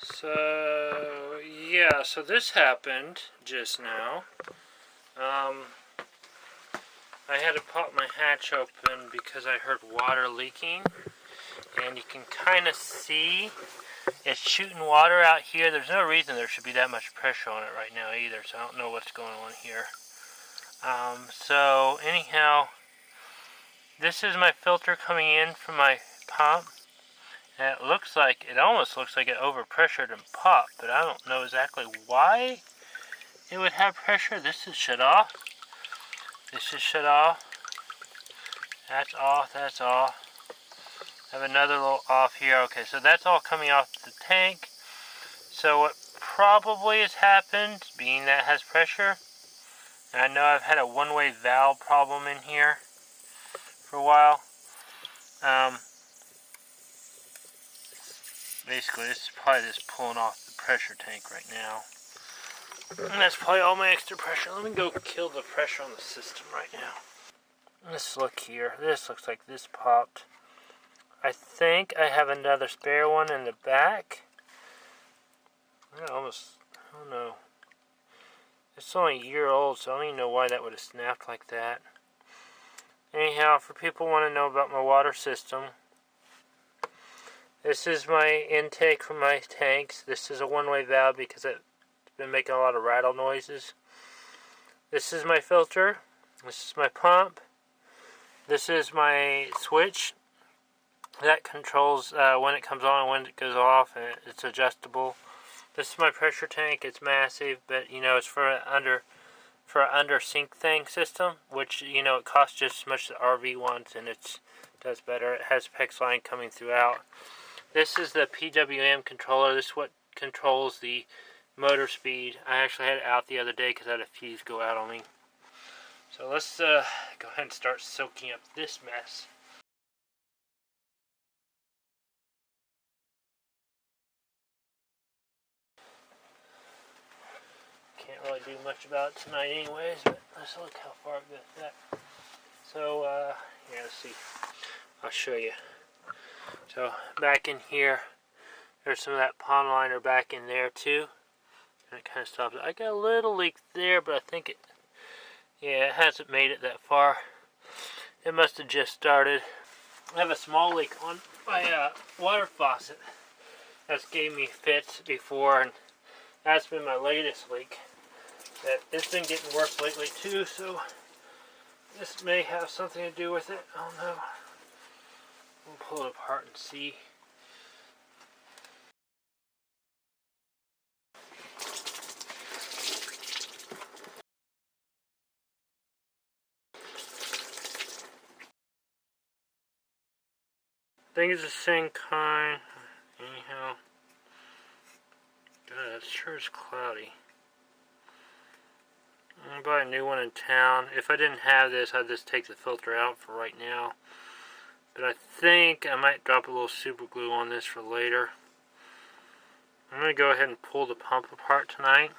So, yeah, so this happened just now. I had to pop my hatch open because I heard water leaking. And you can kind of see it's shooting water out here. There's no reason there should be that much pressure on it right now either, so I don't know what's going on here. So anyhow, this is my filter coming in from my pump. And it almost looks like it overpressured and popped, but I don't know exactly why it would have pressure. This is shut off. This is shut off. That's off, that's off. I have another little off here. Okay, so that's all coming off the tank. So what probably has happened, being that it has pressure, and I know I've had a one-way valve problem in here for a while. Basically, this is probably just pulling off the pressure tank right now. And that's probably all my extra pressure. Let me go kill the pressure on the system right now. Let's look here. This looks like this popped. I think I have another spare one in the back. I don't know. It's only a year old, so I don't even know why that would have snapped like that. Anyhow, for people who want to know about my water system, this is my intake from my tanks. This is a one-way valve because it's been making a lot of rattle noises. This is my filter. This is my pump. This is my switch. That controls when it comes on and when it goes off, and it's adjustable. This is my pressure tank. It's massive, but you know it's for an under sink thing system, which you know it costs just as much as the RV wants, and it does better. It has PEX line coming throughout. This is the PWM controller. This is what controls the motor speed. I actually had it out the other day because I had a fuse go out on me. So let's go ahead and start soaking up this mess. Can't really do much about it tonight anyways, but let's look how far I've got that. So, yeah, let's see. I'll show you. So, back in here, there's some of that pond liner back in there too. And it kind of stops. I got a little leak there, but I think it hasn't made it that far. It must have just started. I have a small leak on my water faucet. That's gave me fits before, and that's been my latest leak. It's been getting worse lately too, so this may have something to do with it. I don't know. We'll pull it apart and see. I think it's the same kind. Anyhow. God, that sure is cloudy. I'm gonna buy a new one in town. If I didn't have this, I'd just take the filter out for right now. But I think I might drop a little super glue on this for later. I'm gonna go ahead and pull the pump apart tonight,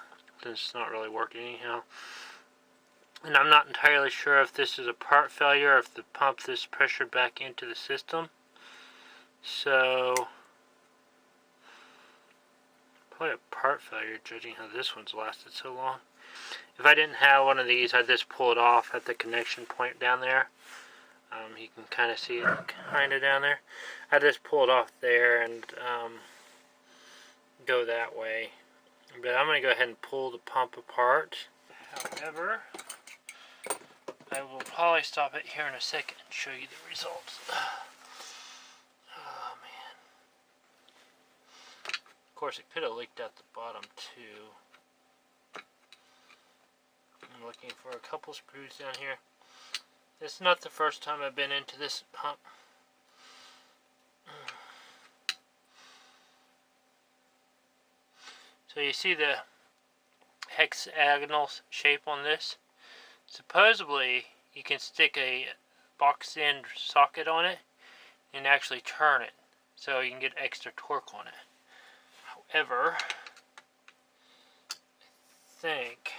since it's not really working anyhow. And I'm not entirely sure if this is a part failure or if the pump is pressured back into the system. So, probably a part failure, judging how this one's lasted so long. If I didn't have one of these, I'd just pull it off at the connection point down there. You can kind of see it kind of down there. I just pull it off there and go that way. But I'm going to go ahead and pull the pump apart. However, I will probably stop it here in a second and show you the results. Oh man. Of course, it could have leaked out the bottom too. I'm looking for a couple screws down here. This is not the first time I've been into this pump. So you see the hexagonal shape on this? Supposedly, you can stick a box end socket on it and actually turn it so you can get extra torque on it. However, I think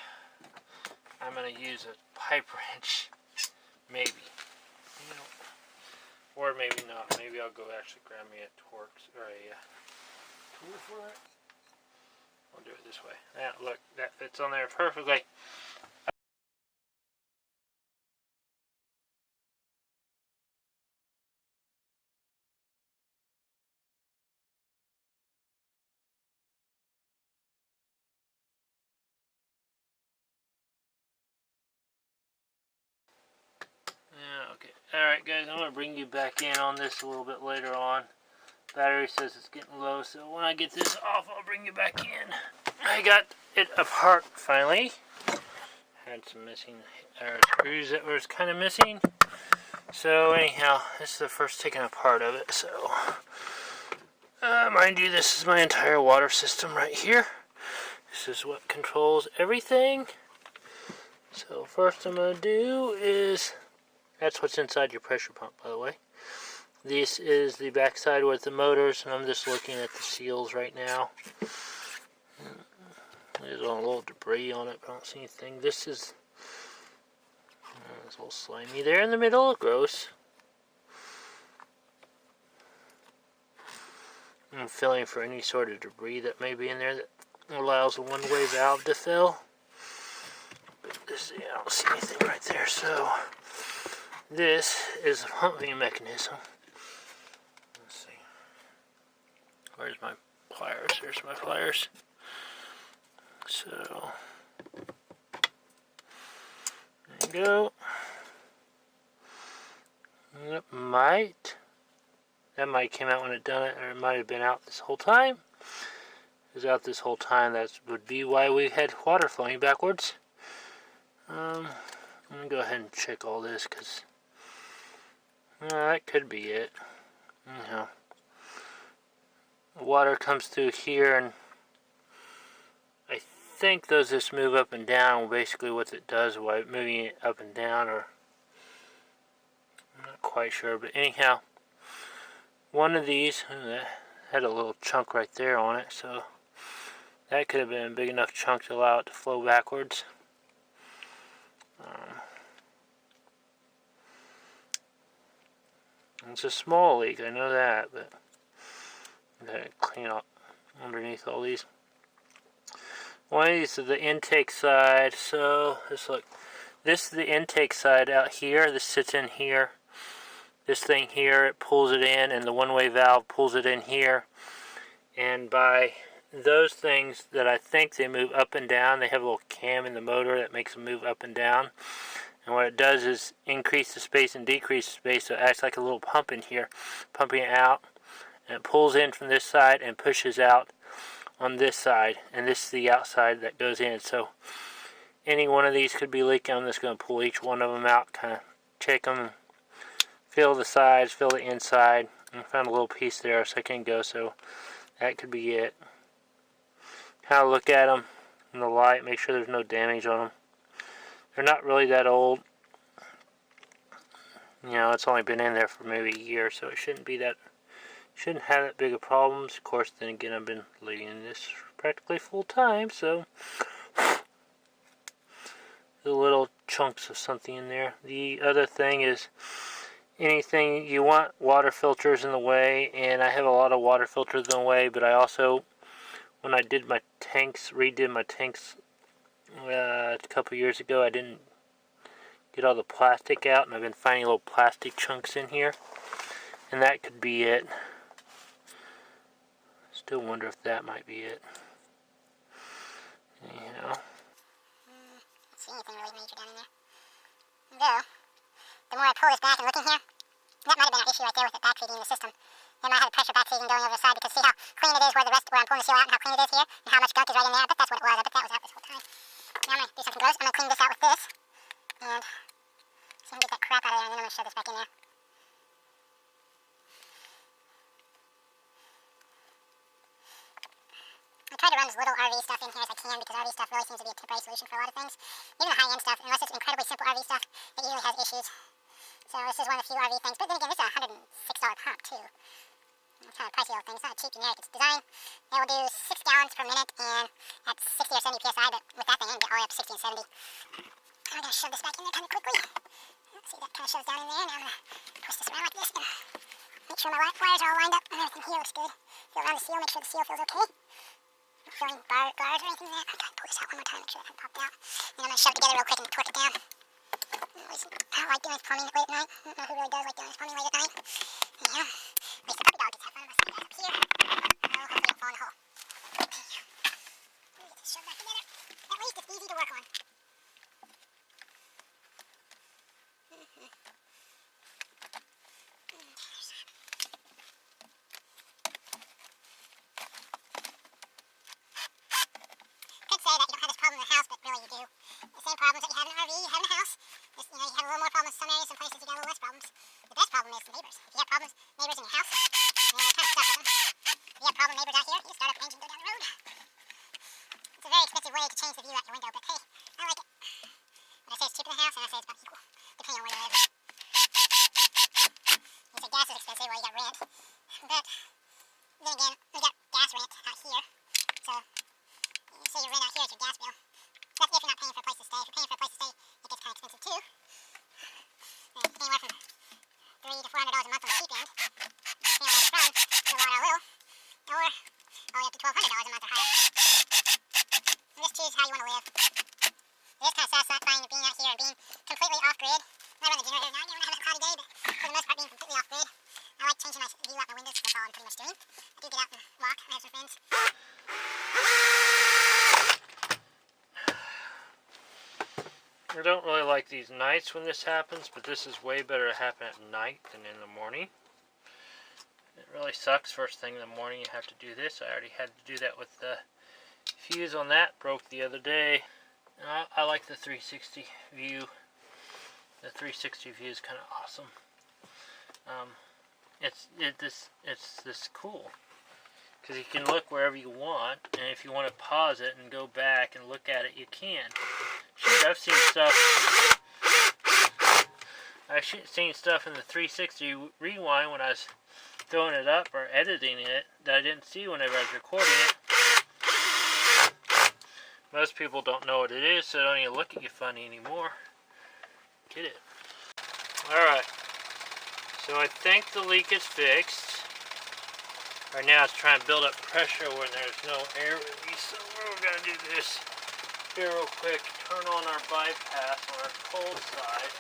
I'm going to use a pipe wrench, maybe, you know, or maybe not. Maybe I'll go actually grab me a torque or a tool for it. We'll do it this way. Now, look, that fits on there perfectly. Yeah, okay. Alright guys, I'm going to bring you back in on this a little bit later on. Battery says it's getting low, so when I get this off, I'll bring you back in. I got it apart finally. Had some missing screws that was kind of missing. So anyhow, this is the first taking apart of it. So, mind you, this is my entire water system right here. This is what controls everything. So first I'm going to do is, that's what's inside your pressure pump, by the way. This is the backside with the motors, and I'm just looking at the seals right now. There's a little debris on it, but I don't see anything. This is it's a little slimy there in the middle. Gross. I'm feeling for any sort of debris that may be in there that allows a one-way valve to fill. But this, yeah, I don't see anything right there. So this is the pumping mechanism. Let's see. Where's my pliers? Here's my pliers. So there you go. That might came out when it done it, or it might have been out this whole time. It was out this whole time. That would be why we had water flowing backwards. I'm gonna go ahead and check all this because that could be it. Anyhow, the water comes through here, and I think those just move up and down. Basically, what it does while moving it up and down, or I'm not quite sure. But anyhow, one of these had a little chunk right there on it, so that could have been a big enough chunk to allow it to flow backwards. It's a small leak, I know that, but I'm going to clean up underneath all these. One of these is the intake side, so just look. This is the intake side out here. This sits in here. This thing here, it pulls it in, and the one-way valve pulls it in here. And by those things that I think they move up and down, they have a little cam in the motor that makes them move up and down. And what it does is increase the space and decrease the space, so it acts like a little pump in here, pumping it out. And it pulls in from this side and pushes out on this side. And this is the outside that goes in. So any one of these could be leaking. I'm just going to pull each one of them out, kind of check them, feel the sides, feel the inside. I found a little piece there a second ago, so that could be it. Kind of look at them in the light, make sure there's no damage on them. They're not really that old. You know, it's only been in there for maybe a year, so it shouldn't have that big of problems. Of course, then again, I've been leading this practically full time, so the little chunks of something in there. The other thing is, anything you want water filters in the way, and I have a lot of water filters in the way, but I also, when I did my tanks, redid my tanks a couple years ago, I didn't get all the plastic out, and I've been finding little plastic chunks in here, and that could be it. Still wonder if that might be it. Anyhow. Don't see anything really major down in there. Though, the more I pull this back and look in here, that might have been an issue right there with it backfeeding the system. It might have a pressure backfeeding going over the side, because see how clean it is where I'm pulling the seal out, and how clean it is here, and how much gunk is right in there. I bet that's what it was. I bet that was out this whole time. Now I'm going to do something gross. I'm going to clean this out with this, and see if I can get that crap out of there, and then I'm going to shove this back in there. I try to run as little RV stuff in here as I can, because RV stuff really seems to be a temporary solution for a lot of things. Even the high-end stuff, unless it's incredibly simple RV stuff, it usually has issues. So this is one of the few RV things. But then again, this is a $106 pump too. It's kind of a pricey old thing. It's not a cheap generic. It's designed. It will do 6 gallons per minute, and at 60 or 70 psi, but with that thing, it can get all the way up to 60 and 70. I'm going to shove this back in there kind of quickly. Let's see, that kind of shoves down in there. Now I'm going to twist this around like this and make sure my wires are all lined up and everything here looks good. Feel around the seal, make sure the seal feels okay. filling bars or anything like that. I'm going to pull this out one more time, make sure that hasn't popped out. And I'm going to shove it together real quick and torque it down. I don't like doing this plumbing late at night. I don't know who really does like doing this plumbing late at night. Yeah. At least the puppy dog gets to have fun. I'm going to set you guys up here. Oh, hopefully it'll fall in the hole. Okay. Let me get this shoved back together. At least it's easy to work on. Say that you don't have this problem in the house, but really you do. The same problems that you have in an RV, you have in a house. Just, you know, you have a little more problems in some areas, some places you got a little less problems. The best problem is the neighbors. If you have problems, neighbors in your house, then you're kind of stuck with them. If you have problem neighbors out here, you just start up an engine, go down the road. It's a very expensive way to change the view out your window, but hey, I like it. When I say it's cheap in the house, and I say it's about equal, depending on where you live. You say gas is expensive, well you got rent. But then again, we got gas rent out here, so say your rent out here is your gas bill. That's if you're not paying for a place to stay. If you're paying for a place to stay, it gets kind of expensive too. Anywhere from $300 to $400 a month on the cheap end, depending on where you're from, to a lot or a little, or all the way up to $1,200 a month or higher. You just choose how you want to live. It is kind of satisfying being out here and being completely off-grid. I run the generator now, you know, when I have a cloudy day, but for the most part being completely off-grid. I like changing my view out my windows, that's all I'm pretty much doing. I do get out and walk, I have some friends. I don't really like these nights when this happens, but this is way better to happen at night than in the morning. It really sucks first thing in the morning you have to do this. I already had to do that with the fuse on that, broke the other day. And I like the 360 view. The 360 view is kind of awesome. It's this cool. Because you can look wherever you want, and if you want to pause it and go back and look at it, you can. Shoot, I've seen stuff in the 360 rewind when I was throwing it up or editing it that I didn't see whenever I was recording it. Most people don't know what it is, so they don't even look at you funny anymore. Get it? Alright, so I think the leak is fixed. Right now it's trying to build up pressure when there's no air release, so we're going to do this here real quick. Turn on our bypass on our cold side.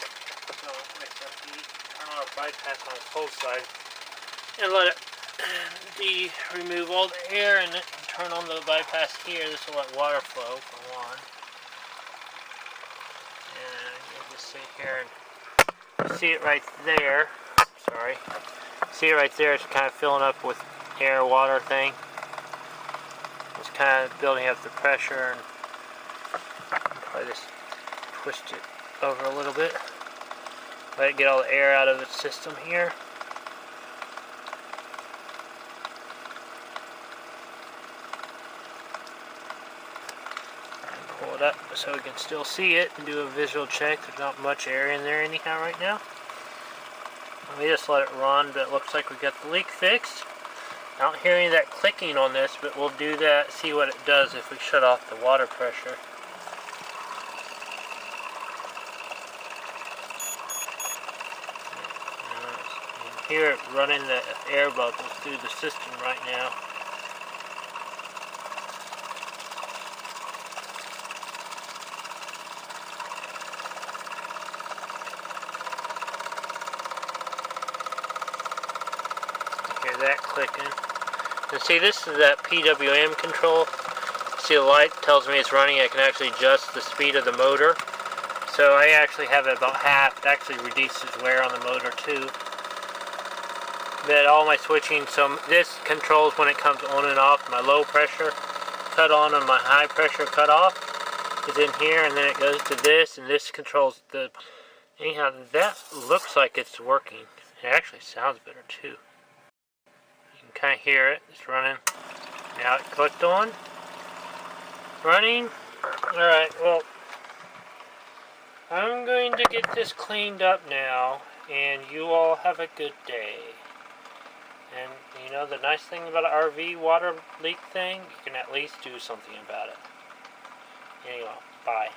So it makes our heat. Turn on our bypass on our cold side and let it remove all the air in it, and turn on the bypass here. This will let water flow for one. And you just sit here and you see it right there. Sorry. See it right there, it's kind of filling up with air water thing. It's kind of building up the pressure, and probably just twist it over a little bit. Let it get all the air out of its system here. And pull it up so we can still see it and do a visual check. There's not much air in there anyhow right now. And we just let it run, but it looks like we got the leak fixed. I don't hear any of that clicking on this, but we'll do that, see what it does if we shut off the water pressure. You can hear it running the air bubbles through the system right now. Hear that clicking. And see, this is that PWM control. See, the light tells me it's running. I can actually adjust the speed of the motor. So I actually have it about half. It actually reduces wear on the motor too. But all my switching, so this controls when it comes on and off. My low pressure cut on and my high pressure cut off is in here, and then it goes to this, and this controls the... Anyhow, that looks like it's working. It actually sounds better too. Kind of hear it. It's running. Now it clicked on. Running. Alright, well, I'm going to get this cleaned up now, and you all have a good day. And, you know, the nice thing about an RV water leak thing, you can at least do something about it. Anyway, bye.